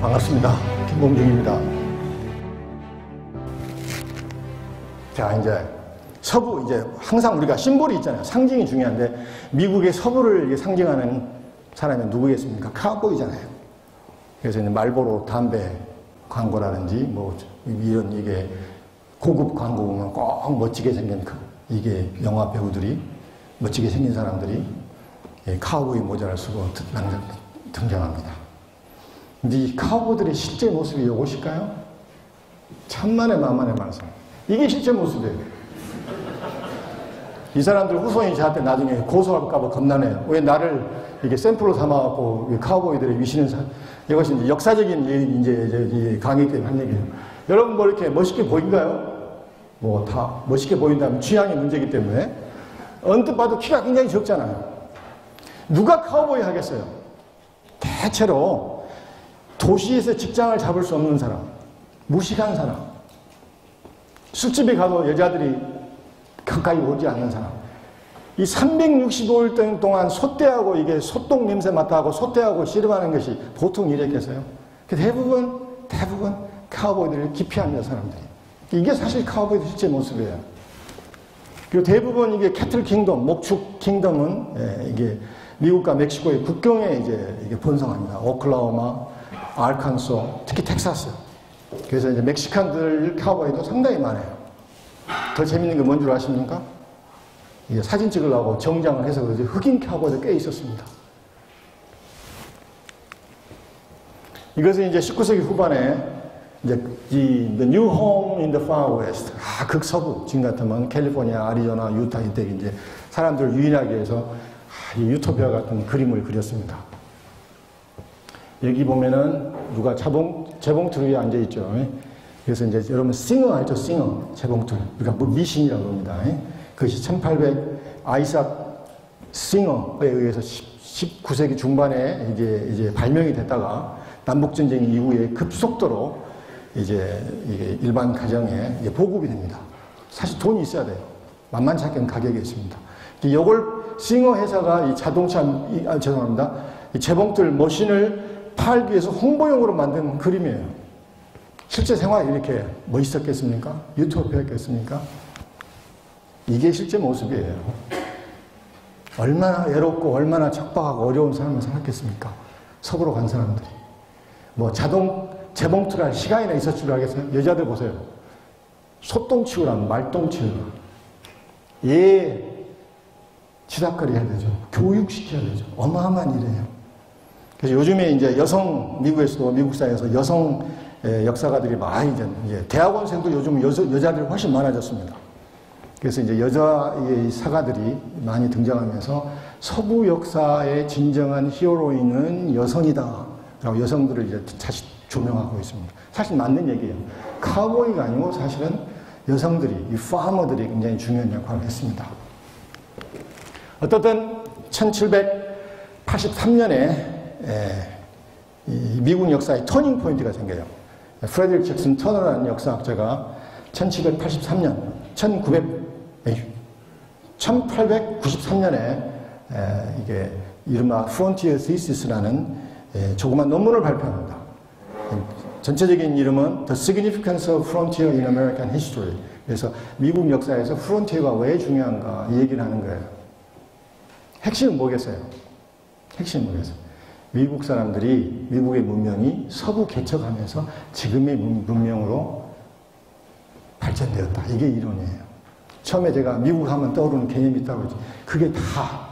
반갑습니다. 김봉중입니다. 자, 이제 서부, 이제 항상 우리가 심볼이 있잖아요. 상징이 중요한데, 미국의 서부를 상징하는 사람이 누구겠습니까? 카우보이잖아요. 그래서 이제 말보로 담배 광고라든지, 뭐, 이런, 이게 고급 광고 보면 꼭 멋지게 생긴 이게 영화 배우들이, 멋지게 생긴 사람들이 카우보이 모자를 쓰고 등장합니다. 근데 이 카우보이들의 실제 모습이 이것일까요? 천만의 만만의 말씀. 이게 실제 모습이에요. 이 사람들 후손이 저한테 나중에 고소할까봐 겁나네요. 왜 나를 이게 샘플로 삼아갖고 카우보이들의 위시는 이것이 이제 역사적인 이제 강의 때문에 한 얘기예요. 여러분 뭐 이렇게 멋있게 보인가요? 뭐 다 멋있게 보인다면 취향의 문제이기 때문에 언뜻 봐도 키가 굉장히 적잖아요. 누가 카우보이 하겠어요? 대체로 도시에서 직장을 잡을 수 없는 사람, 무식한 사람, 술집에 가도 여자들이 가까이 오지 않는 사람, 이 365일 동안 소떼하고 이게 소똥 냄새 맡아하고 소떼하고 씨름하는 것이 보통 일이겠어요? 대부분 카우보이들을 기피하는 사람들이. 이게 사실 카우보이의 실제 모습이에요. 그리고 대부분 이게 캐틀 킹덤, 목축 킹덤은 이게 미국과 멕시코의 국경에 이게 번성합니다. 오클라호마, 알칸소, 특히 텍사스. 그래서 이제 멕시칸들 카우보이도 상당히 많아요. 더 재밌는 게 뭔 줄 아십니까? 이게 사진 찍으려고 정장을 해서 그러지 흑인 카우보이도 꽤 있었습니다. 이것은 이제 19세기 후반에 이제 The New Home in the Far West, 극서부, 지금 같으면 캘리포니아, 아리조나, 유타 이때 이제 사람들을 유인하기 위해서 이 유토피아 같은 그림을 그렸습니다. 여기 보면은 누가 재봉틀 위에 앉아 있죠. 그래서 이제 여러분 싱어 알죠? 싱어 재봉틀. 그러니까 뭐 미신이라고 합니다. 그것이 1800 아이삭 싱어에 의해서 19세기 중반에 이제 발명이 됐다가 남북전쟁 이후에 급속도로 이게 일반 가정에 보급이 됩니다. 사실 돈이 있어야 돼요. 만만치 않게 가격이 있습니다. 이걸 싱어 회사가 이 자동차, 죄송합니다. 이 재봉틀 머신을 팔기 위해서 홍보용으로 만든 그림이에요. 실제 생활이 이렇게 멋있었겠습니까? 유토피아였겠습니까? 이게 실제 모습이에요. 얼마나 외롭고 얼마나 척박하고 어려운 삶을 살았겠습니까? 서부로 간 사람들이. 뭐 재봉틀 할 시간이나 있을 줄 알겠어요? 여자들 보세요. 소똥 치우라면 말똥 치우라. 얘 지닥거리 해야 되죠. 교육시켜야 되죠. 어마어마한 일이에요. 그래서 요즘에 이제 미국에서도 미국 사회에서 여성 역사가들이 많이 이제 대학원생도 요즘 여자들이 훨씬 많아졌습니다. 그래서 이제 여자 사가들이 많이 등장하면서 서부 역사의 진정한 히어로인은 여성이다. 라고 여성들을 이제 다시 조명하고 있습니다. 사실 맞는 얘기예요. 카우보이가 아니고 사실은 여성들이, 이 파머들이 굉장히 중요한 역할을 했습니다. 어떻든 1783년에 미국 역사의 터닝 포인트가 생겨요. 프레드릭 잭슨 터너라는 역사학자가 1783년, 1893년에 이게 이른바 프론티어 시시스라는 조그만 논문을 발표합니다. 전체적인 이름은 The Significance of Frontier in American History. 그래서 미국 역사에서 프론티어가 왜 중요한가 이 얘기를 하는 거예요. 핵심은 뭐겠어요? 핵심은 뭐겠어요? 미국 사람들이, 미국의 문명이 서부 개척하면서 지금의 문명으로 발전되었다. 이게 이론이에요. 처음에 제가 미국 하면 떠오르는 개념이 있다고 그러지. 그게 다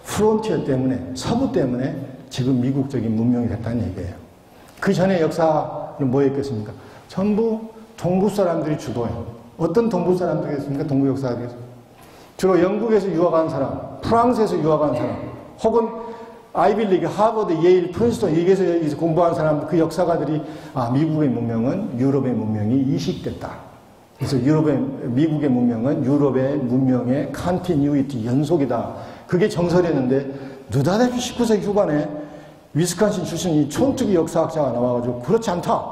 프론티어 때문에, 서부 때문에 지금 미국적인 문명이 됐다는 얘기예요. 그 전에 역사는 뭐였겠습니까? 전부 동부 사람들이 주도해요. 어떤 동부 사람들이겠습니까? 동부 역사들이. 주로 영국에서 유학한 사람, 프랑스에서 유학한 사람, 혹은 아이빌리그, 하버드, 예일, 프린스턴 여기에서 공부한 사람, 그 역사가들이 미국의 문명은 유럽의 문명이 이식됐다. 그래서 미국의 문명은 유럽의 문명의 컨티뉴이티, 연속이다. 그게 정설이었는데 느닷없이 19세기 후반에 위스콘신 출신 이 촌특이 역사학자가 나와가지고 그렇지 않다.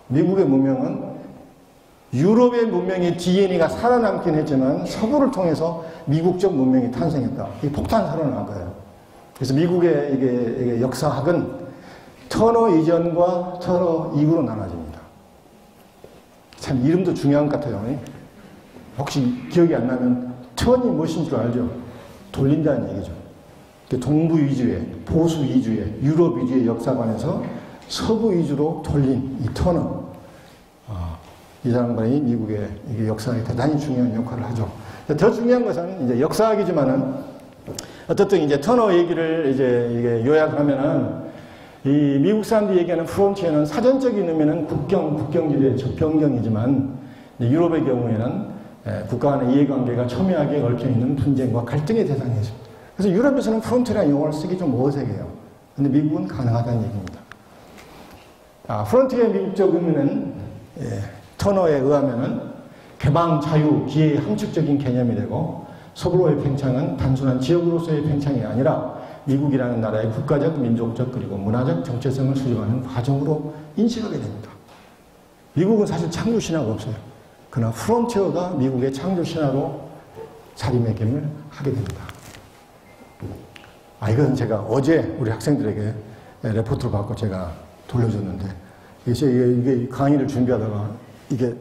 미국의 문명은 유럽의 문명의 DNA가 살아남긴 했지만 서부를 통해서 미국적 문명이 탄생했다. 이 폭탄 선언을 한 거예요. 그래서 미국의 이게 역사학은 터너 이전과 터너 이후로 나눠집니다. 참 이름도 중요한 것 같아요. 혹시 기억이 안 나면 턴이 무엇인 줄 알죠? 돌린다는 얘기죠. 동부 위주의, 보수 위주의, 유럽 위주의 역사관에서 서부 위주로 돌린 이 터너. 이 사람들이 미국의 역사에 대단히 중요한 역할을 하죠. 더 중요한 것은 이제 역사학이지만은 어떻든 이제 터너 얘기를 이제 이게 요약하면은 이 미국 사람들이 얘기하는 프론티어는 사전적인 의미는 국경지대의 변경이지만 유럽의 경우에는 국가 간의 이해관계가 첨예하게 얽혀있는 분쟁과 갈등의 대상이죠. 그래서 유럽에서는 프론티어라는 용어를 쓰기 좀 어색해요. 근데 미국은 가능하다는 얘기입니다. 프론티어의 미국적 의미는 터너에 의하면은 개방, 자유, 기회의 함축적인 개념이 되고 서구로의 팽창은 단순한 지역으로서의 팽창이 아니라 미국이라는 나라의 국가적, 민족적 그리고 문화적 정체성을 수립하는 과정으로 인식하게 됩니다. 미국은 사실 창조 신화가 없어요. 그러나 프론티어가 미국의 창조 신화로 자리매김을 하게 됩니다. 이건 제가 어제 우리 학생들에게 레포트를 받고 제가 돌려줬는데 이게 강의를 준비하다가 이게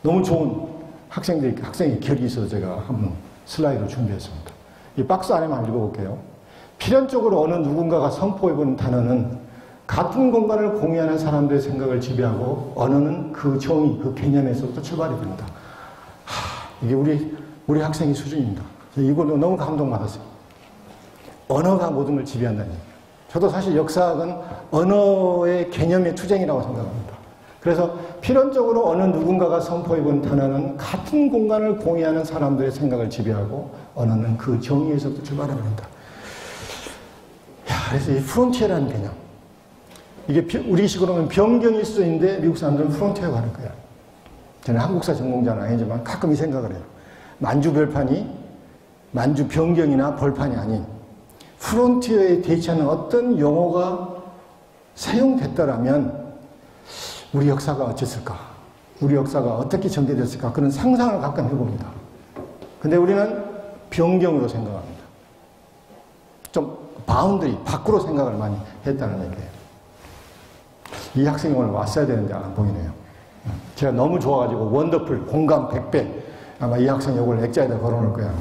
너무 좋은 학생의 기억이 있어서 제가 한번 슬라이드를 준비했습니다. 이 박스 안에만 읽어볼게요. 필연적으로 어느 누군가가 선포해본 단어는 같은 공간을 공유하는 사람들의 생각을 지배하고 언어는 그 정의, 그 개념에서부터 출발이 됩니다. 이게 우리 학생의 수준입니다. 이걸로 너무 감동받았어요. 언어가 모든 걸 지배한다는 얘기예요. 저도 사실 역사학은 언어의 개념의 투쟁이라고 생각합니다. 그래서 필연적으로 어느 누군가가 선포해본 단어는 같은 공간을 공유하는 사람들의 생각을 지배하고 언어는 그 정의에서부터 출발합니다. 그래서 이 프론티어라는 개념, 이게 우리식으로 하면 변경일 수도 있는데 미국 사람들은 프론티어가 하는 거야. 저는 한국사 전공자는 아니지만 가끔 이 생각을 해요. 만주 별판이 만주 변경이나 벌판이 아닌 프론티어에 대체하는 어떤 용어가 사용됐더라면 우리 역사가 어땠을까? 우리 역사가 어떻게 전개됐을까? 그런 상상을 가끔 해봅니다. 근데 우리는 변경으로 생각합니다. 좀 바운더리, 밖으로 생각을 많이 했다는 얘기예요. 이 학생이 오늘 왔어야 되는데 안 보이네요. 제가 너무 좋아가지고 원더풀, 공감 100배. 아마 이 학생이 이걸 액자에다 걸어놓을 거야.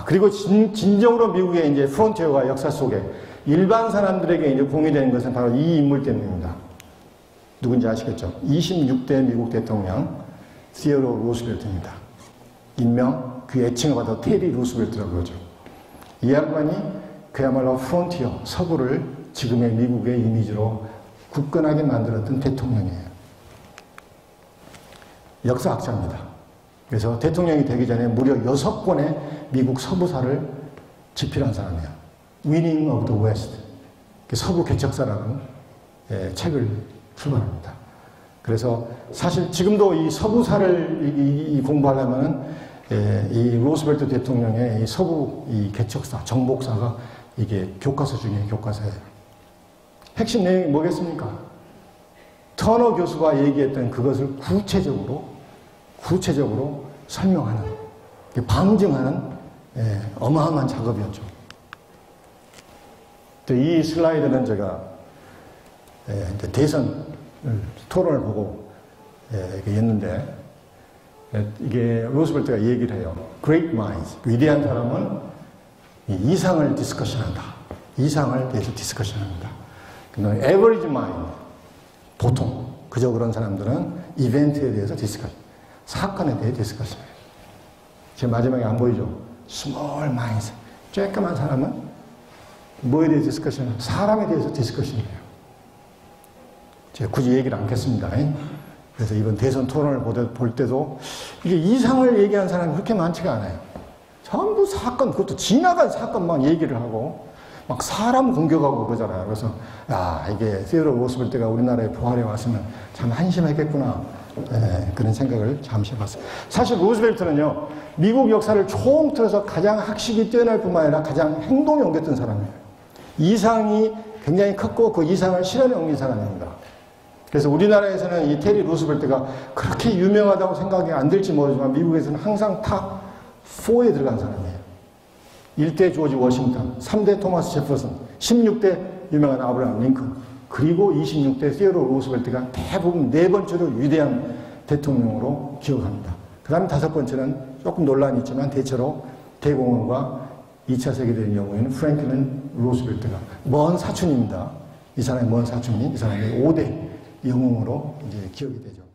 그리고 진정으로 미국의 이제 프론티어가 역사 속에 일반 사람들에게 이제 공유되는 것은 바로 이 인물 때문입니다. 누군지 아시겠죠? 26대 미국 대통령 시어로 루스벨트입니다. 일명 그 애칭을 받아 테리 루스벨트라고 그러죠. 이 양반이 그야말로 프론티어, 서부를 지금의 미국의 이미지로 굳건하게 만들었던 대통령이에요. 역사학자입니다. 그래서 대통령이 되기 전에 무려 6권의 미국 서부사를 집필한 사람이에요. Winning of the West, 서부 개척사라는 책을 출간합니다. 그래서 사실 지금도 이 서부사를 공부하려면 이 로스벨트 대통령의 이 서부 이 개척사, 정복사가 이게 교과서 중에 교과서예요. 핵심 내용이 뭐겠습니까? 터너 교수가 얘기했던 그것을 구체적으로 설명하는, 방증하는 어마어마한 작업이었죠. 이 슬라이드는 제가 대선 토론을 보고 했는데 이게 로스벨트가 얘기를 해요. Great minds, 위대한 사람은 이상을 디스커션한다. 이상을 대해서 디스커션합니다. 근데 average mind, 보통 그저 그런 사람들은 이벤트에 대해서 디스커션, 사건에 대해 디스커션해요. 제 마지막에 안 보이죠? Small minds, 쬐까만 사람은 뭐에 대해 디스커션? 사람에 대해서 디스커션이에요. 제가 굳이 얘기를 않겠습니다. 그래서 이번 대선 토론을 볼 때도 이게 이상을 얘기하는 사람이 그렇게 많지가 않아요. 전부 사건, 그것도 지나간 사건만 얘기를 하고 막 사람 공격하고 그러잖아요. 그래서 이게 시어로 로스벨트가 우리나라에 부활해 왔으면 참 한심했겠구나. 그런 생각을 잠시 해봤어요. 사실 로스벨트는요, 미국 역사를 총틀어서 가장 학식이 뛰어날 뿐만 아니라 가장 행동에 옮겼던 사람이에요. 이상이 굉장히 컸고 그 이상을 실현에 옮긴 사람입니다. 그래서 우리나라에서는 이 테리 루스벨트가 그렇게 유명하다고 생각이 안 될지 모르지만 미국에서는 항상 탑 4에 들어간 사람이에요. 1대 조지 워싱턴, 3대 토마스 제퍼슨, 16대 유명한 아브라함 링컨, 그리고 26대 세오도어 루스벨트가 대부분 네 번째로 위대한 대통령으로 기억합니다. 그 다음에 다섯 번째는 조금 논란이 있지만 대체로 대공황과 2차 세계대전 경우에는 프랭클린 루스벨트가 먼 사촌입니다. 이 사람의 먼 사촌이 이 사람의 5대 영웅으로 이제 기억이 되죠.